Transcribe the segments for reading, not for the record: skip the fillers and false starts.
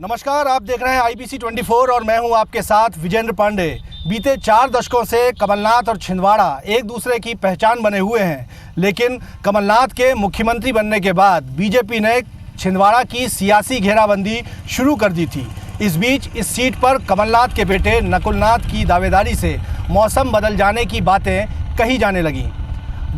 नमस्कार, आप देख रहे हैं IBC 24 और मैं हूं आपके साथ विजेंद्र पांडे। बीते 4 दशकों से कमलनाथ और छिंदवाड़ा एक दूसरे की पहचान बने हुए हैं, लेकिन कमलनाथ के मुख्यमंत्री बनने के बाद बीजेपी ने छिंदवाड़ा की सियासी घेराबंदी शुरू कर दी थी। इस बीच इस सीट पर कमलनाथ के बेटे नकुलनाथ की दावेदारी से मौसम बदल जाने की बातें कही जाने लगीं।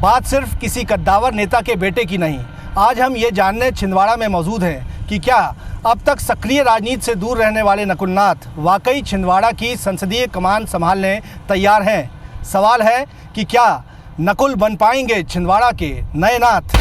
बात सिर्फ किसी कद्दावर नेता के बेटे की नहीं। आज हम ये जानने छिंदवाड़ा में मौजूद हैं कि क्या अब तक सक्रिय राजनीति से दूर रहने वाले नकुलनाथ वाकई छिंदवाड़ा की संसदीय कमान संभालने तैयार हैं। सवाल है कि क्या नकुल बन पाएंगे छिंदवाड़ा के नए नाथ।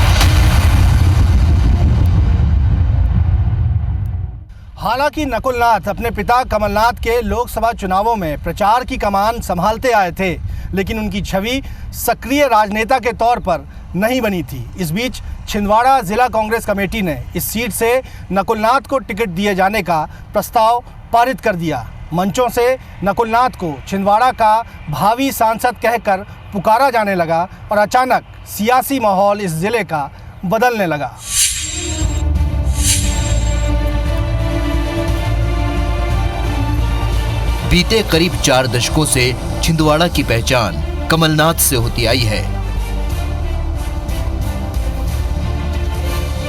हालांकि नकुलनाथ अपने पिता कमलनाथ के लोकसभा चुनावों में प्रचार की कमान संभालते आए थे, लेकिन उनकी छवि सक्रिय राजनेता के तौर पर नहीं बनी थी। इस बीच छिंदवाड़ा जिला कांग्रेस कमेटी ने इस सीट से नकुलनाथ को टिकट दिए जाने का प्रस्ताव पारित कर दिया। मंचों से नकुलनाथ को छिंदवाड़ा का भावी सांसद कहकर पुकारा जाने लगा और अचानक सियासी माहौल इस जिले का बदलने लगा। बीते करीब 4 दशकों से छिंदवाड़ा की पहचान कमलनाथ से होती आई है।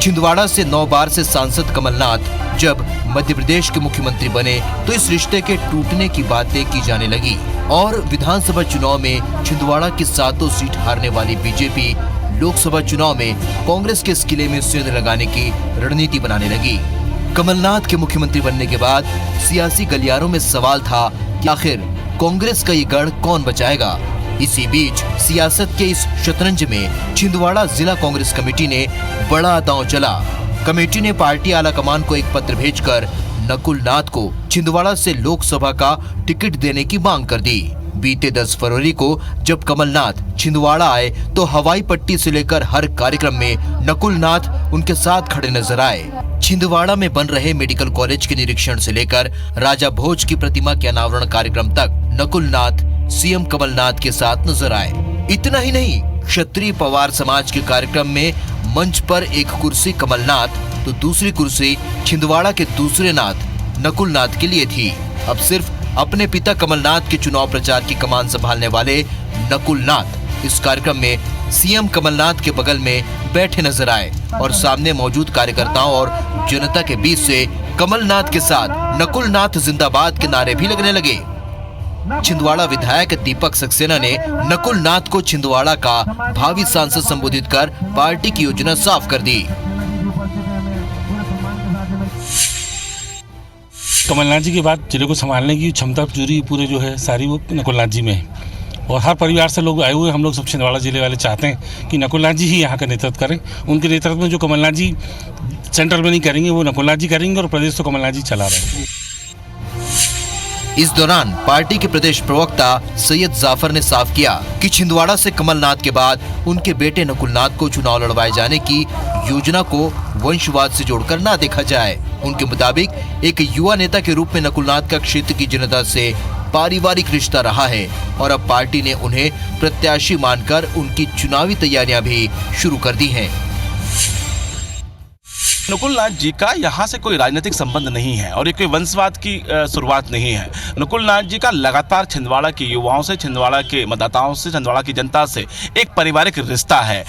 छिंदवाड़ा से 9 बार से सांसद कमलनाथ जब मध्य प्रदेश के मुख्यमंत्री बने तो इस रिश्ते के टूटने की बातें की जाने लगी और विधानसभा चुनाव में छिंदवाड़ा की 7 सीट हारने वाली बीजेपी लोकसभा चुनाव में कांग्रेस के इस किले में सेंध लगाने की रणनीति बनाने लगी। कमलनाथ के मुख्यमंत्री बनने के बाद सियासी गलियारों में सवाल था कि आखिर कांग्रेस का ये गढ़ कौन बचाएगा। इसी बीच सियासत के इस शतरंज में छिंदवाड़ा जिला कांग्रेस कमेटी ने बड़ा दांव चला। कमेटी ने पार्टी आला कमान को एक पत्र भेजकर नकुलनाथ को छिंदवाड़ा से लोकसभा का टिकट देने की मांग कर दी। बीते 10 फरवरी को जब कमलनाथ छिंदवाड़ा आए तो हवाई पट्टी से लेकर हर कार्यक्रम में नकुलनाथ उनके साथ खड़े नजर आए। छिंदवाड़ा में बन रहे मेडिकल कॉलेज के निरीक्षण से लेकर राजा भोज की प्रतिमा के अनावरण कार्यक्रम तक नकुलनाथ सीएम कमलनाथ के साथ नजर आए। इतना ही नहीं, क्षत्रिय पवार समाज के कार्यक्रम में मंच पर एक कुर्सी कमलनाथ तो दूसरी कुर्सी छिंदवाड़ा के दूसरे नाथ नकुलनाथ के लिए थी। अब सिर्फ अपने पिता कमलनाथ के चुनाव प्रचार की कमान संभालने वाले नकुलनाथ इस कार्यक्रम में सीएम कमलनाथ के बगल में बैठे नजर आए और सामने मौजूद कार्यकर्ताओं और जनता के बीच से कमलनाथ के साथ नकुलनाथ जिंदाबाद के नारे भी लगने लगे। छिंदवाड़ा विधायक दीपक सक्सेना ने नकुलनाथ को छिंदवाड़ा का भावी सांसद संबोधित कर पार्टी की योजना साफ कर दी। कमलनाथ जी के बाद जिले को संभालने की क्षमता पूरी जो है सारी वो नकुलनाथ जी में है और हर परिवार से लोग आए हुए हम लोग सब छिंदवाड़ा जिले वाले चाहते हैं कि नकुलनाथ जी ही यहाँ का नेतृत्व करें। उनके नेतृत्व में जो कमलनाथ जी सेंट्रल में नहीं करेंगे वो नकुलनाथ जी करेंगे और प्रदेश तो कमलनाथ जी चला रहे हैं। इस दौरान पार्टी के प्रदेश प्रवक्ता सैयद जाफर ने साफ किया कि छिंदवाड़ा से कमलनाथ के बाद उनके बेटे नकुलनाथ को चुनाव लड़वाए जाने की योजना को वंशवाद से जोड़कर ना देखा जाए। उनके मुताबिक एक युवा नेता के रूप में नकुलनाथ का क्षेत्र की जनता से पारिवारिक रिश्ता रहा है और अब पार्टी ने उन्हें प्रत्याशी मानकर उनकी चुनावी तैयारियां भी शुरू कर दी हैं। नकुलनाथ जी का यहाँ से कोई राजनीतिक संबंध नहीं है और ये कोई वंशवाद की शुरुआत नहीं है। नकुलनाथ जी का लगातार छिंदवाड़ा के युवाओं से, छिंदवाड़ा के मतदाताओं से, छिंदवाड़ा की जनता से एक पारिवारिक रिश्ता है।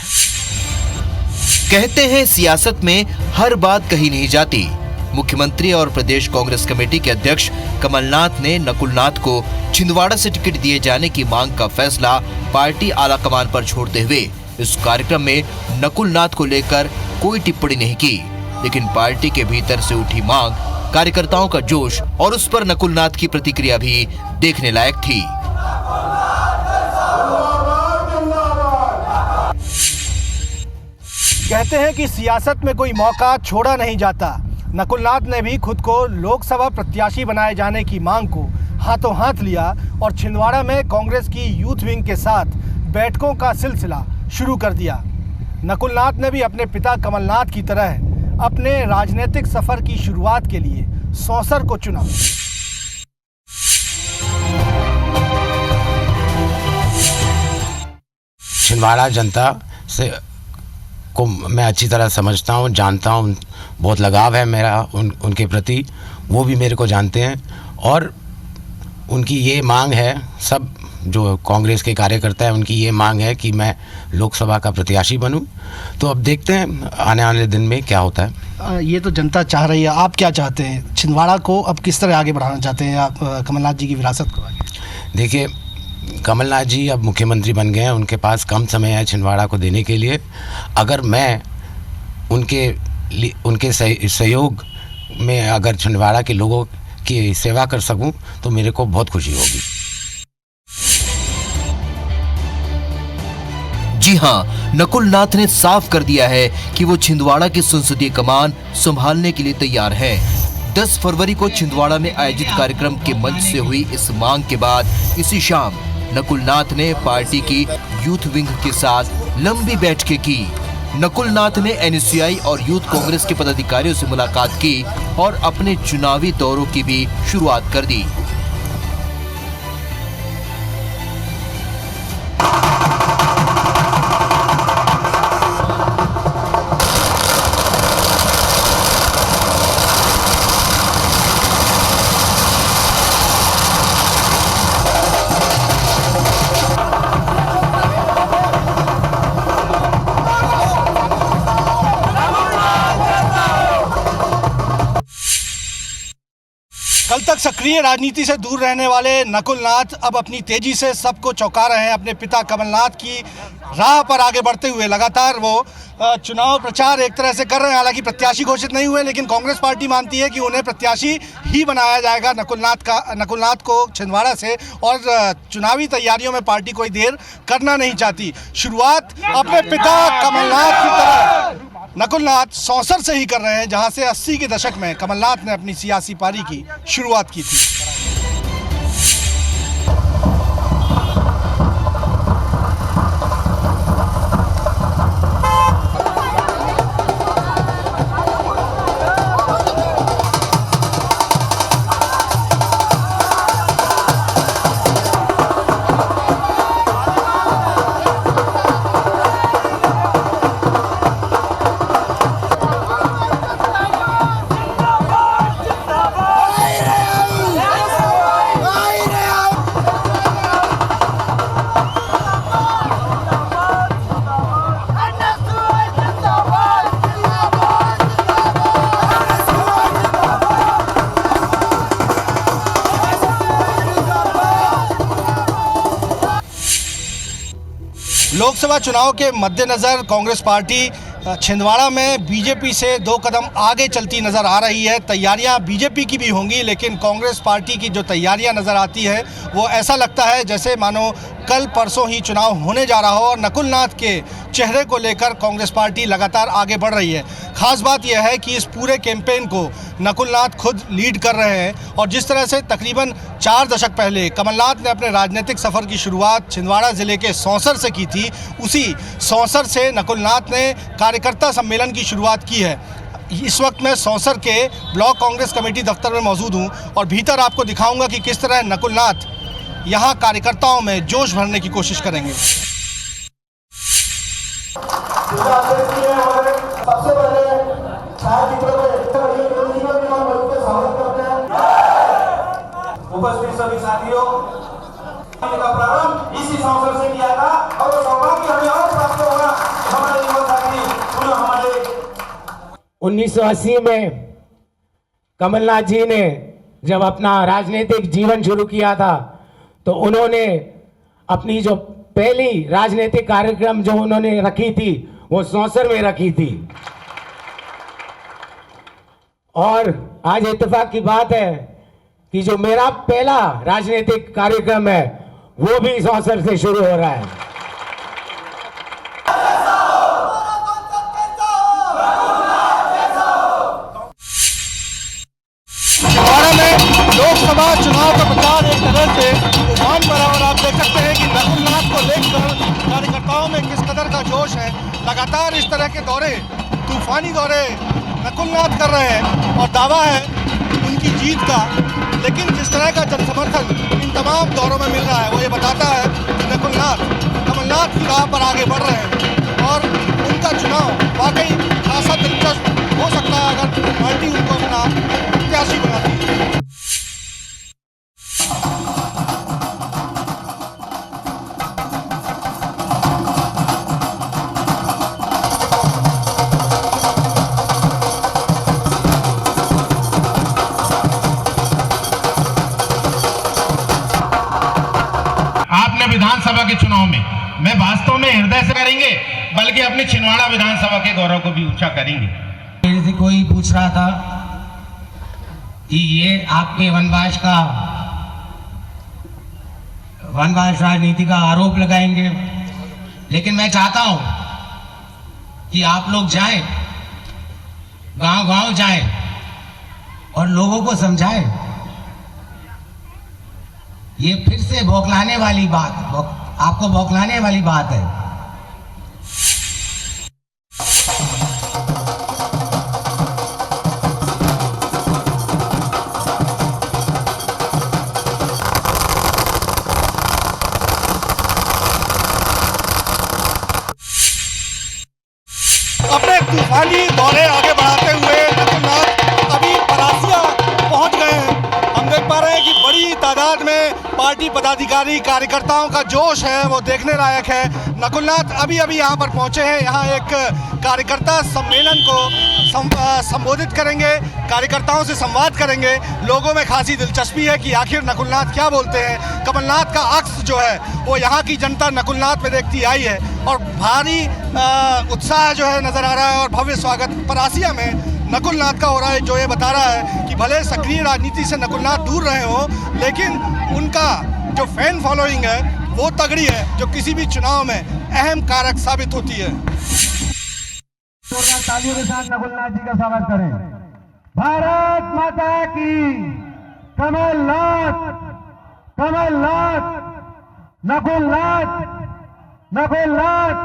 कहते हैं सियासत में हर बात कही नहीं जाती। मुख्यमंत्री और प्रदेश कांग्रेस कमेटी के अध्यक्ष कमलनाथ ने नकुलनाथ को छिंदवाड़ा से टिकट दिए जाने की मांग का फैसला पार्टी आला कमान पर छोड़ते हुए इस कार्यक्रम में नकुलनाथ को लेकर कोई टिप्पणी नहीं की, लेकिन पार्टी के भीतर से उठी मांग, कार्यकर्ताओं का जोश और उस पर नकुलनाथ की प्रतिक्रिया भी देखने लायक थी। कहते हैं कि सियासत में कोई मौका छोड़ा नहीं जाता। नकुलनाथ ने भी खुद को लोकसभा प्रत्याशी बनाए जाने की मांग को हाथों हाथ लिया और छिंदवाड़ा में कांग्रेस की यूथ विंग के साथ बैठकों का सिलसिला शुरू कर दिया। नकुलनाथ ने भी अपने पिता कमलनाथ की तरह अपने राजनीतिक सफर की शुरुआत के लिए सौंसर को चुना। छिंदवाड़ा जनता से को मैं अच्छी तरह समझता हूँ, जानता हूँ, बहुत लगाव है मेरा उनके प्रति। वो भी मेरे को जानते हैं। और उनकी ये मांग है, सब जो कांग्रेस के कार्यकर्ता हैं उनकी ये मांग है कि मैं लोकसभा का प्रत्याशी बनूं। तो अब देखते हैं आने वाले दिन में क्या होता है। ये तो जनता चाह रही है, आप क्या चाहते हैं? छिंदवाड़ा को अब किस तरह आगे बढ़ाना चाहते हैं आप, कमलनाथ जी की विरासत को आगे? देखिए, कमलनाथ जी अब मुख्यमंत्री बन गए हैं, उनके पास कम समय है छिंदवाड़ा को देने के लिए। अगर मैं उनके सहयोग में अगर छिंदवाड़ा के लोगों की सेवा कर सकूं तो मेरे को बहुत खुशी होगी। जी हां, नकुल नाथ ने साफ कर दिया है कि वो छिंदवाड़ा की संसदीय कमान संभालने के लिए तैयार है। 10 फरवरी को छिंदवाड़ा में आयोजित कार्यक्रम के मंच से हुई इस मांग के बाद इसी शाम नकुल नाथ ने पार्टी की यूथ विंग के साथ लंबी बैठकें की। नकुल नाथ ने एनएसयूआई और यूथ कांग्रेस के पदाधिकारियों से मुलाकात की और अपने चुनावी दौरों की भी शुरुआत कर दी। कल तक सक्रिय राजनीति से दूर रहने वाले नकुल नाथ अब अपनी तेजी से सबको चौंका रहे हैं। अपने पिता कमलनाथ की राह पर आगे बढ़ते हुए लगातार वो चुनाव प्रचार एक तरह से कर रहे हैं। हालांकि प्रत्याशी घोषित नहीं हुए, लेकिन कांग्रेस पार्टी मानती है कि उन्हें प्रत्याशी ही बनाया जाएगा नकुल नाथ को छिंदवाड़ा से, और चुनावी तैयारियों में पार्टी कोई देर करना नहीं चाहती। शुरुआत अपने पिता कमलनाथ की तरह नकुल नाथ सौंसर से ही कर रहे हैं, जहां से 80 के दशक में कमलनाथ ने अपनी सियासी पारी की शुरुआत की थी। लोकसभा चुनाव के मद्देनज़र कांग्रेस पार्टी छिंदवाड़ा में बीजेपी से 2 कदम आगे चलती नज़र आ रही है। तैयारियां बीजेपी की भी होंगी, लेकिन कांग्रेस पार्टी की जो तैयारियां नज़र आती है वो ऐसा लगता है जैसे मानो कल परसों ही चुनाव होने जा रहा हो। और नकुल नाथ के चेहरे को लेकर कांग्रेस पार्टी लगातार आगे बढ़ रही है। खास बात यह है कि इस पूरे कैंपेन को नकुल नाथ खुद लीड कर रहे हैं, और जिस तरह से तकरीबन 4 दशक पहले कमलनाथ ने अपने राजनीतिक सफ़र की शुरुआत छिंदवाड़ा ज़िले के सौंसर से की थी, उसी सौंसर से नकुल नाथ ने कार्यकर्ता सम्मेलन की शुरुआत की है। इस वक्त मैं सौंसर के ब्लॉक कांग्रेस कमेटी दफ्तर में मौजूद हूं, और भीतर आपको दिखाऊंगा कि किस तरह नकुल नाथ यहां कार्यकर्ताओं में जोश भरने की कोशिश करेंगे। सबसे पहले उपस्थित सभी साथियों का प्रारंभ इसी सौंसर से किया था, और सौभाग्य हमें और प्राप्त होगा हमारे युवा साथी पुनः हमारे 1980 में कमलनाथ जी ने जब अपना राजनीतिक जीवन शुरू किया था तो उन्होंने अपनी जो पहली राजनीतिक कार्यक्रम जो उन्होंने रखी थी वो सौंसर में रखी थी। और आज इत्तेफाक की बात है कि जो मेरा पहला राजनीतिक कार्यक्रम है वो भी सौंसर से शुरू हो रहा है। छिंदवाड़ा में लोकसभा चुनाव का प्रचार एक तरह से उफान पर है, और आप देख सकते हैं कि नकुल नाथ को लेकर कार्यकर्ताओं में किस कदर का जोश है। लगातार इस तरह के दौरे, तूफानी दौरे नकुल नाथ कर रहे हैं, और दावा है उनकी जीत का। लेकिन जिस तरह का जनसमर्थन इन तमाम दौरों में मिल रहा है वो ये बताता है कि नकुल नाथ कमलनाथ की राह पर आगे बढ़ रहे हैं, और उनका चुनाव वाकई खासा दिलचस्प हो सकता है अगर पार्टी उनको अपना प्रत्याशी बनाती है। विधानसभा के चुनाव में मैं वास्तव में हृदय से करेंगे, बल्कि अपने छिंदवाड़ा विधानसभा के गौरव को भी ऊंचा करेंगे। मेरे से कोई पूछ रहा था कि ये आपके वनवास राजनीति का आरोप लगाएंगे, लेकिन मैं चाहता हूं कि आप लोग जाएं, गांव-गांव जाएं और लोगों को समझाएं। ये फिर से बौखलाने वाली बात, आपको बौखलाने वाली बात है। अपने तूफानी दौरे आगे बढ़ाते हुए नकुलनाथ अभी परासिया पहुंच गए हैं। हम देख पा रहे हैं कि बड़ी तादाद में पार्टी पदाधिकारी कार्यकर्ताओं का जोश है वो देखने लायक है। नकुलनाथ अभी यहाँ पर पहुंचे हैं। यहाँ एक कार्यकर्ता सम्मेलन को संबोधित करेंगे, कार्यकर्ताओं से संवाद करेंगे। लोगों में खासी दिलचस्पी है कि आखिर नकुलनाथ क्या बोलते हैं। कमलनाथ का अक्स जो है वो यहाँ की जनता नकुलनाथ में देखती आई है और भारी उत्साह जो है नजर आ रहा है और भव्य स्वागत परासिया में नकुलनाथ का हो रहा है, जो ये बता रहा है कि भले सक्रिय राजनीति से नकुलनाथ दूर रहे हो, लेकिन उनका जो फैन फॉलोइंग है वो तगड़ी है, जो किसी भी चुनाव में अहम कारक साबित होती है। तालियों के साथ नकुलनाथ जी का स्वागत करें। भारत माता की, कमलनाथ, कमलनाथ, नकुलनाथ, नकुलनाथ।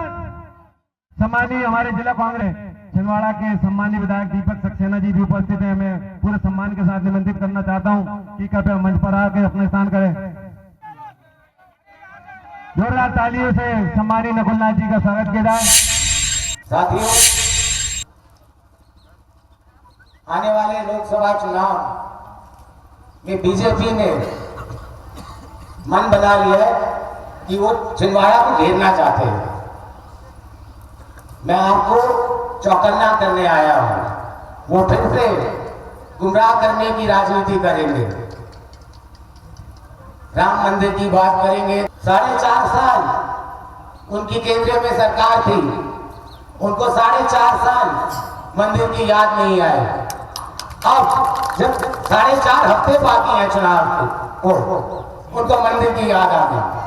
सम्मानीय हमारे जिला कांग्रेस छिंदवाड़ा के सम्मानीय विधायक दीपक सक्सेना जी भी उपस्थित हैं। मैं पूरे सम्मान के साथ निमंत्रित करना चाहता हूं कि कृपया मंच पर आकर अपना स्थान करें। जोरदार तालियों से सम्मानीय नकुलनाथ जी का स्वागत किया जाए। साथियों, आने वाले लोकसभा चुनाव में बीजेपी ने मन बना लिया है कि वो छिंदवाड़ा को घेरना चाहते हैं। मैं आपको चौकन्ना करने आया हूं। वो फिर से गुमराह करने की राजनीति करेंगे, राम मंदिर की बात करेंगे। 4.5 साल उनकी केंद्र में सरकार थी, उनको 4.5 साल मंदिर की याद नहीं आई। अब जब 4.5 हफ्ते बाकी हैं चुनाव के, उनको मंदिर की याद आ गई।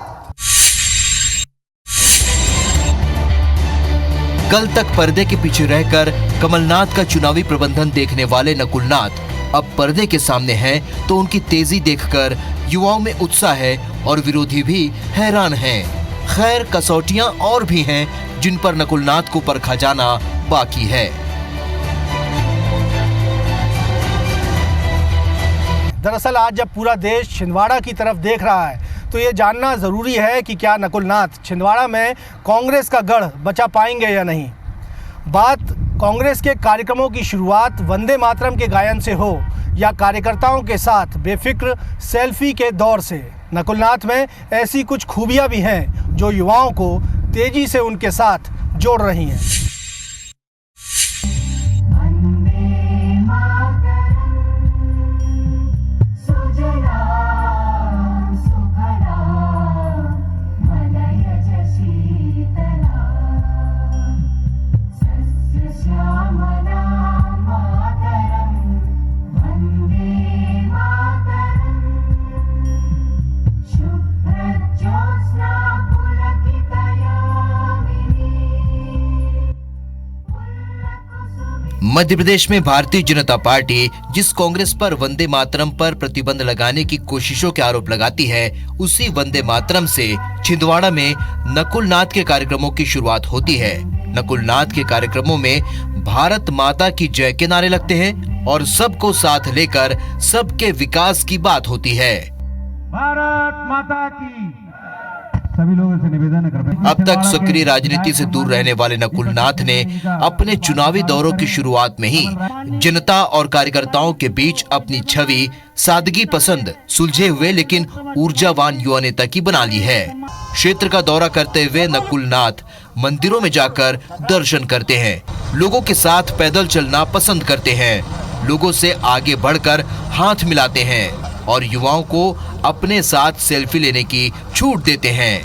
कल तक पर्दे के पीछे रहकर कमलनाथ का चुनावी प्रबंधन देखने वाले नकुलनाथ अब पर्दे के सामने हैं, तो उनकी तेजी देखकर युवाओं में उत्साह है और विरोधी भी हैरान हैं। खैर, कसौटियां और भी हैं जिन पर नकुलनाथ को परखा जाना बाकी है। दरअसल आज जब पूरा देश छिंदवाड़ा की तरफ देख रहा है तो ये जानना ज़रूरी है कि क्या नकुलनाथ छिंदवाड़ा में कांग्रेस का गढ़ बचा पाएंगे या नहीं। बात कांग्रेस के कार्यक्रमों की शुरुआत वंदे मातरम के गायन से हो या कार्यकर्ताओं के साथ बेफिक्र सेल्फी के दौर से, नकुलनाथ में ऐसी कुछ खूबियां भी हैं जो युवाओं को तेजी से उनके साथ जोड़ रही हैं। मध्य प्रदेश में भारतीय जनता पार्टी जिस कांग्रेस पर वंदे मातरम पर प्रतिबंध लगाने की कोशिशों के आरोप लगाती है, उसी वंदे मातरम से छिंदवाड़ा में नकुलनाथ के कार्यक्रमों की शुरुआत होती है। नकुलनाथ के कार्यक्रमों में भारत माता की जय के नारे लगते हैं और सबको साथ लेकर सबके विकास की बात होती है। भारत माता की। सभी लोगों से निवेदन है। अब तक सक्रिय राजनीति से दूर रहने वाले नकुलनाथ ने अपने चुनावी दौरों की शुरुआत में ही जनता और कार्यकर्ताओं के बीच अपनी छवि सादगी पसंद, सुलझे हुए लेकिन ऊर्जावान युवा नेता की बना ली है। क्षेत्र का दौरा करते हुए नकुलनाथ मंदिरों में जाकर दर्शन करते हैं, लोगों के साथ पैदल चलना पसंद करते हैं, लोगों से आगे बढ़कर हाथ मिलाते हैं और युवाओं को अपने साथ सेल्फी लेने की छूट देते हैं।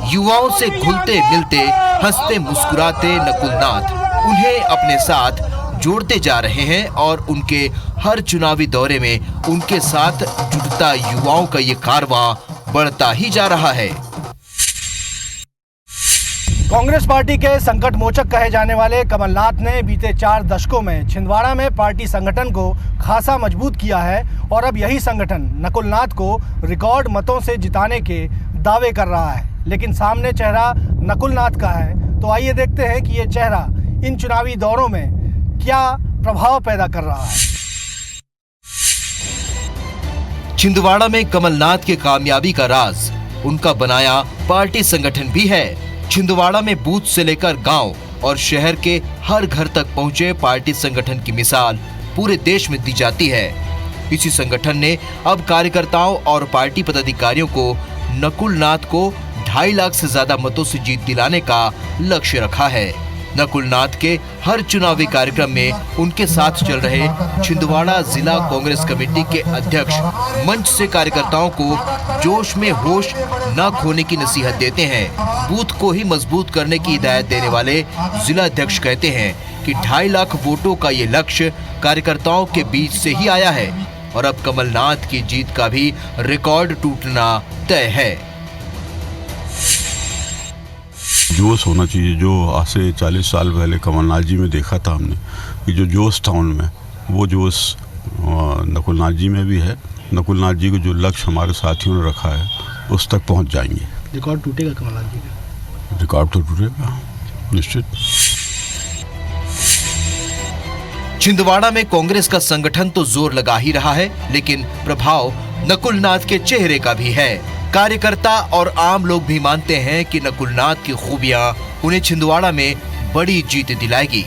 युवाओं से घुलते मिलते हंसते मुस्कुराते नकुलनाथ उन्हें अपने साथ जोड़ते जा रहे हैं और उनके हर चुनावी दौरे में उनके साथ जुड़ता युवाओं का ये कारवां बढ़ता ही जा रहा है। कांग्रेस पार्टी के संकट मोचक कहे जाने वाले कमलनाथ ने बीते 4 दशकों में छिंदवाड़ा में पार्टी संगठन को खासा मजबूत किया है और अब यही संगठन नकुलनाथ को रिकॉर्ड मतों से जिताने के दावे कर रहा है। लेकिन सामने चेहरा नकुलनाथ का है, तो आइए देखते हैं कि ये चेहरा इन चुनावी दौरों में क्या प्रभाव पैदा कर रहा है। छिंदवाड़ा में कमलनाथ के कामयाबी का राज उनका बनाया पार्टी संगठन भी है। छिंदवाड़ा में बूथ से लेकर गांव और शहर के हर घर तक पहुंचे पार्टी संगठन की मिसाल पूरे देश में दी जाती है। इसी संगठन ने अब कार्यकर्ताओं और पार्टी पदाधिकारियों को नकुलनाथ को 2.5 लाख से ज्यादा मतों से जीत दिलाने का लक्ष्य रखा है। नकुलनाथ के हर चुनावी कार्यक्रम में उनके साथ चल रहे छिंदवाड़ा जिला कांग्रेस कमेटी के अध्यक्ष मंच से कार्यकर्ताओं को जोश में होश न खोने की नसीहत देते हैं। बूथ को ही मजबूत करने की हिदायत देने वाले जिला अध्यक्ष कहते हैं कि 2.5 लाख वोटों का ये लक्ष्य कार्यकर्ताओं के बीच से ही आया है और अब कमलनाथ की जीत का भी रिकॉर्ड टूटना तय है। जोश होना चाहिए जो आज से 40 साल पहले कमलनाथ जी में देखा था हमने कि जो जोश था उनमें, वो जोश नकुलनाथ जी में भी है। नकुलनाथ जी को जो लक्ष्य हमारे साथियों ने रखा है उस तक पहुंच जाएंगे। रिकॉर्ड टूटेगा कमलनाथ जी का? रिकॉर्ड तो टूटेगा निश्चित। छिंदवाड़ा में कांग्रेस का संगठन तो जोर लगा ही रहा है, लेकिन प्रभाव नकुलनाथ के चेहरे का भी है। कार्यकर्ता और आम लोग भी मानते हैं कि नकुलनाथ की खूबियां उन्हें छिंदवाड़ा में बड़ी जीत दिलाएगी।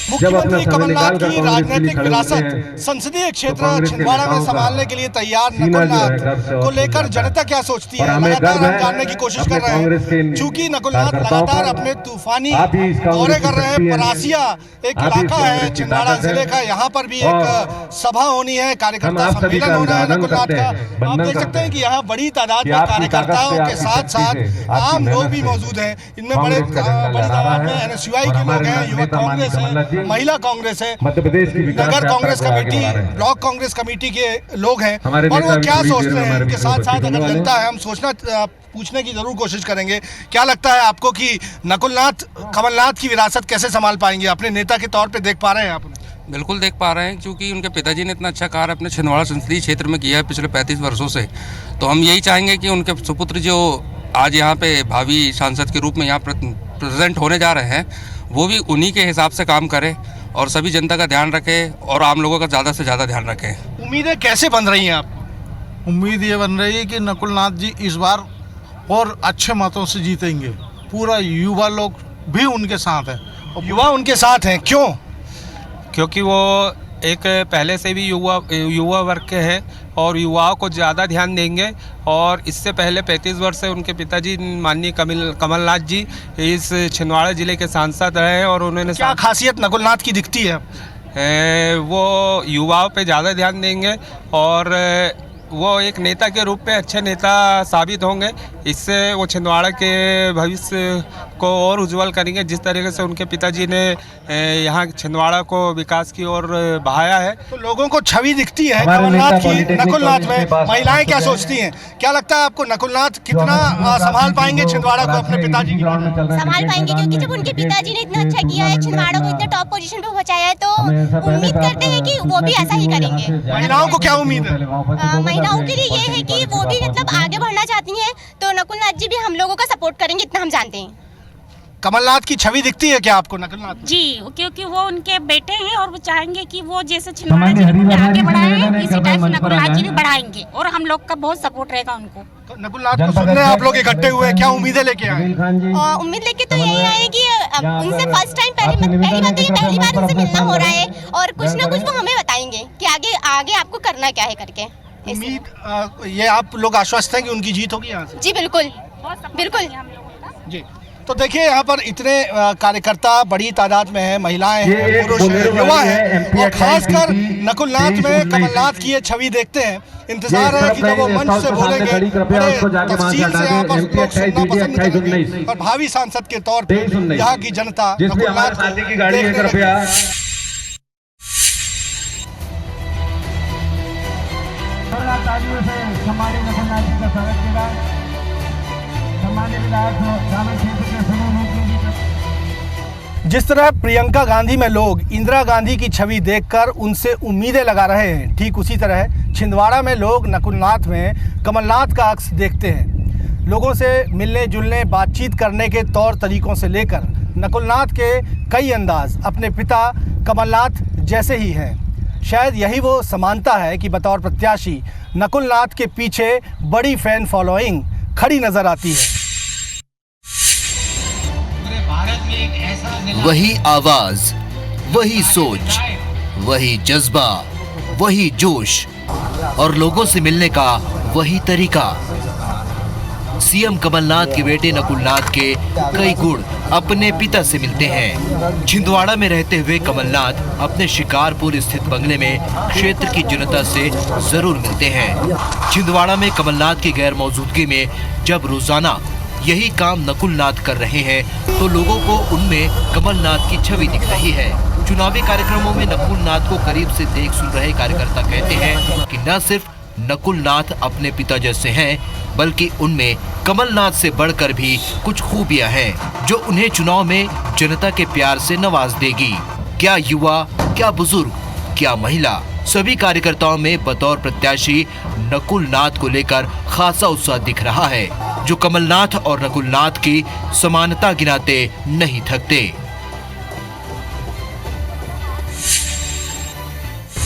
मुख्यमंत्री कमलनाथ की राजनीतिक विरासत संसदीय क्षेत्र छिंदवाड़ा में संभालने के लिए तैयार नकुलनाथ को लेकर जनता क्या सोचती है, लगातार हम जानने की कोशिश कर रहे हैं। चूंकि नकुलनाथ लगातार अपने तूफानी दौरे कर रहे हैं। परासिया एक इलाका है छिंदवाड़ा जिले का, यहाँ पर भी एक सभा होनी है, कार्यकर्ता सम्मेलन होना है नकुलनाथ का। आप देख सकते हैं कि यहाँ बड़ी तादाद में कार्यकर्ताओं के साथ साथ आम लोग भी मौजूद हैं। इनमें बड़ी तादाद में NSUI के लोग हैं, युवक कांग्रेस है, महिला कांग्रेस है, नगर Congress committee, block Congress committee के लोग हैं और वो क्या सोचते हैं इनके साथ साथ अगर जनता है, हम पूछने की जरूर कोशिश करेंगे। क्या लगता है आपको कि नकुलनाथ कमलनाथ की विरासत कैसे संभाल पाएंगे? अपने नेता के तौर पे देख पा रहे हैं आप? बिल्कुल देख पा रहे हैं, क्योंकि उनके पिताजी ने इतना अच्छा कार्य अपने छिंदवाड़ा संसदीय क्षेत्र में किया है पिछले 35 वर्षों से। तो हम यही चाहेंगे कि उनके सुपुत्र जो आज यहाँ पे भावी सांसद के रूप में यहाँ प्रेजेंट होने जा रहे हैं, वो भी उन्हीं के हिसाब से काम करें और सभी जनता का ध्यान रखें और आम लोगों का ज़्यादा से ज़्यादा ध्यान रखें। उम्मीदें कैसे बन रही हैं आप? उम्मीद ये बन रही है कि नकुलनाथ जी इस बार और अच्छे मतों से जीतेंगे। पूरा युवा लोग भी उनके साथ है। युवा उनके साथ हैं, क्यों? क्योंकि वो एक पहले से भी युवा वर्ग के हैं और युवाओं को ज़्यादा ध्यान देंगे। और इससे पहले 35 वर्ष से उनके पिताजी माननीय कमलनाथ जी इस छिंदवाड़ा जिले के सांसद रहे और उन्होंने क्या खासियत नकुलनाथ की दिखती है? वो युवाओं पे ज़्यादा ध्यान देंगे और वो एक नेता के रूप में अच्छे नेता साबित होंगे। इससे वो छिंदवाड़ा के भविष्य को और उज्जवल करेंगे। जिस तरीके से उनके पिताजी ने यहाँ छिंदवाड़ा को विकास की ओर बढ़ाया है, तो लोगों को छवि दिखती है कमलनाथ की नकुलनाथ में। महिलाएं क्या सोचती हैं? क्या लगता है आपको नकुलनाथ कितना संभाल पाएंगे छिंदवाड़ा को अपने पिताजी की? संभाल पाएंगे, क्योंकि जब उनके पिताजी ने इतना अच्छा किया है, छिंदवाड़ा को इतना टॉप पोजीशन पे पहुंचाया है, तो उम्मीद करते हैं कि वो भी ऐसा ही करेंगे। महिलाओं को क्या उम्मीद है? महिलाओं के लिए ये है कि वो भी मतलब आगे बढ़ना चाहती हैं, तो नकुलनाथ जी भी हम लोगों का सपोर्ट करेंगे, इतना हम जानते हैं। कमलनाथ की छवि दिखती है क्या आपको नकुलनाथ? जी, क्योंकि वो उनके बेटे हैं और वो चाहेंगे कि वो जैसे छिंदवाड़ा जिले को आगे बढ़ाएं, इसी टाइप से नकुलनाथ जी भी बढ़ाएंगे और हम लोग का बहुत सपोर्ट रहेगा उनको। नकुलनाथ को सुनने आप लोग इकट्ठे हुए, क्या उम्मीदें लेके आए? उम्मीद लेके तो यही आए कि उनसे फर्स्ट टाइम पहली बार उनसे मिलना हो रहा है और कुछ ना कुछ वो हमें बताएंगे कि आगे आपको करना क्या है करके। उम्मीद ये आप लोग आश्वस्त हैं कि उनकी जीत होगी यहाँ से? जी बिल्कुल बिल्कुल जी। तो देखिए यहाँ पर इतने कार्यकर्ता बड़ी तादाद में हैं, महिलाएं हैं, पुरुष हैं, युवा हैं और खासकर नकुलनाथ में कमलनाथ की ये छवि देखते हैं। इंतजार है कि जब वो मंच से बोलेंगे बड़े तफसील से यहाँ पर लोग सुनना पसंद करेंगे और भावी सांसद के तौर पर यहाँ की जनता नकुलनाथ को देखने लगेगी। जिस तरह प्रियंका गांधी में लोग इंदिरा गांधी की छवि देखकर उनसे उम्मीदें लगा रहे हैं, ठीक उसी तरह छिंदवाड़ा में लोग नकुलनाथ में कमलनाथ का अक्स देखते हैं। लोगों से मिलने जुलने, बातचीत करने के तौर तरीकों से लेकर नकुलनाथ के कई अंदाज अपने पिता कमलनाथ जैसे ही हैं। शायद यही वो समानता है कि बतौर प्रत्याशी नकुलनाथ के पीछे बड़ी फैन फॉलोइंग खड़ी नजर आती है। वही आवाज, वही सोच, वही जज्बा, वही जोश और लोगों से मिलने का वही तरीका। सीएम कमलनाथ के बेटे नकुलनाथ के कई गुण अपने पिता से मिलते हैं। छिंदवाड़ा में रहते हुए कमलनाथ अपने शिकारपुर स्थित बंगले में क्षेत्र की जनता से जरूर मिलते हैं। छिंदवाड़ा में कमलनाथ की गैर मौजूदगी में जब रोजाना यही काम नकुलनाथ कर रहे हैं तो लोगों को उनमें कमलनाथ की छवि दिख रही है। चुनावी कार्यक्रमों में नकुलनाथ को करीब से देख सुन रहे कार्यकर्ता कहते हैं कि न सिर्फ नकुलनाथ अपने पिता जैसे हैं बल्कि उनमें कमलनाथ से बढ़कर भी कुछ खूबियां हैं जो उन्हें चुनाव में जनता के प्यार से नवाज देगी। क्या युवा, क्या बुजुर्ग, क्या महिला, सभी कार्यकर्ताओं में बतौर प्रत्याशी नकुलनाथ को लेकर खासा उत्साह दिख रहा है जो कमलनाथ और नकुलनाथ की समानता गिनाते नहीं थकते।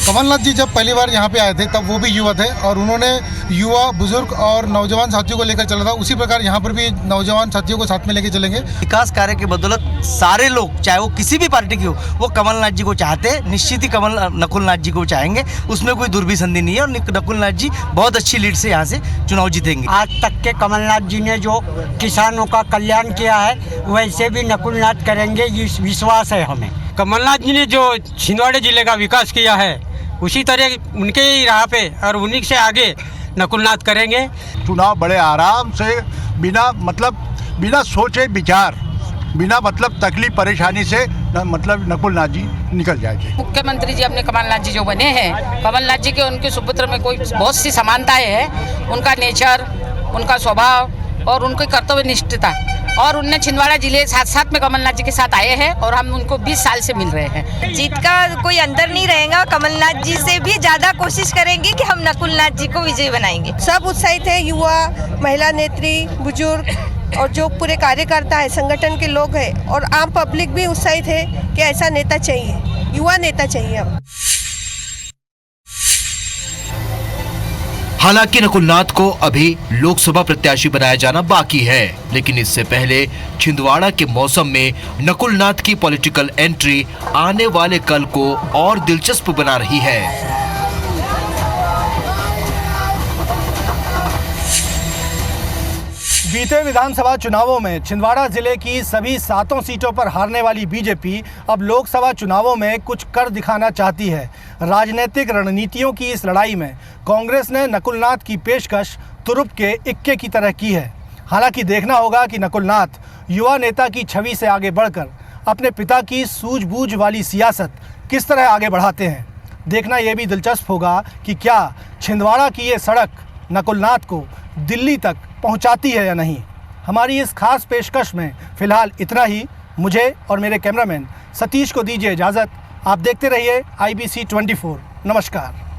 कमलनाथ जी जब पहली बार यहाँ पे आए थे तब वो भी युवा थे और उन्होंने युवा, बुजुर्ग और नौजवान साथियों को लेकर चला था। उसी प्रकार यहाँ पर भी नौजवान साथियों को साथ में लेकर चलेंगे। विकास कार्य के बदौलत सारे लोग, चाहे वो किसी भी पार्टी की हो, वो कमलनाथ जी को चाहते हैं। निश्चित ही नकुलनाथ जी को चाहेंगे, उसमें कोई दुर्भिसंधि नहीं है और नकुलनाथ जी बहुत अच्छी लीड से यहाँ से चुनाव जीतेंगे। आज तक के कमलनाथ जी ने जो किसानों का कल्याण किया है वैसे भी नकुलनाथ करेंगे, ये विश्वास है हमें। कमलनाथ जी ने जो छिंदवाड़ा जिले का विकास किया है उसी तरह उनके ही राह पे और उन्हीं से आगे नकुलनाथ करेंगे। चुनाव बड़े आराम से बिना सोचे विचार, बिना तकलीफ परेशानी से नकुलनाथ जी निकल जाएंगे। मुख्यमंत्री जी अपने कमलनाथ जी जो बने हैं, कमलनाथ जी के उनके सुपुत्र में कोई बहुत सी समानताएं हैं। उनका नेचर, उनका स्वभाव और उनकी कर्तव्य निष्ठता, और उनने छिंदवाड़ा जिले साथ में कमलनाथ जी के साथ आए हैं और हम उनको 20 साल से मिल रहे हैं। जीत का कोई अंतर नहीं रहेगा, कमलनाथ जी से भी ज्यादा कोशिश करेंगे कि हम नकुलनाथ जी को विजयी बनाएंगे। सब उत्साहित है, युवा, महिला नेत्री, बुजुर्ग और जो पूरे कार्यकर्ता है, संगठन के लोग हैं और आम पब्लिक भी उत्साहित है कि ऐसा नेता चाहिए, युवा नेता चाहिए अब। हालांकि नकुलनाथ को अभी लोकसभा प्रत्याशी बनाया जाना बाकी है, लेकिन इससे पहले छिंदवाड़ा के मौसम में नकुलनाथ की पॉलिटिकल एंट्री आने वाले कल को और दिलचस्प बना रही है। बीते विधानसभा चुनावों में छिंदवाड़ा जिले की सभी 7 सीटों पर हारने वाली बीजेपी अब लोकसभा चुनावों में कुछ कर दिखाना चाहती है। राजनीतिक रणनीतियों की इस लड़ाई में कांग्रेस ने नकुलनाथ की पेशकश तुरुप के इक्के की तरह की है। हालांकि देखना होगा कि नकुलनाथ युवा नेता की छवि से आगे बढ़कर अपने पिता की सूझबूझ वाली सियासत किस तरह आगे बढ़ाते हैं। देखना यह भी दिलचस्प होगा कि क्या छिंदवाड़ा की ये सड़क नकुलनाथ को दिल्ली तक पहुंचाती है या नहीं। हमारी इस खास पेशकश में फ़िलहाल इतना ही। मुझे और मेरे कैमरामैन सतीश को दीजिए इजाज़त। आप देखते रहिए IBC 24। नमस्कार।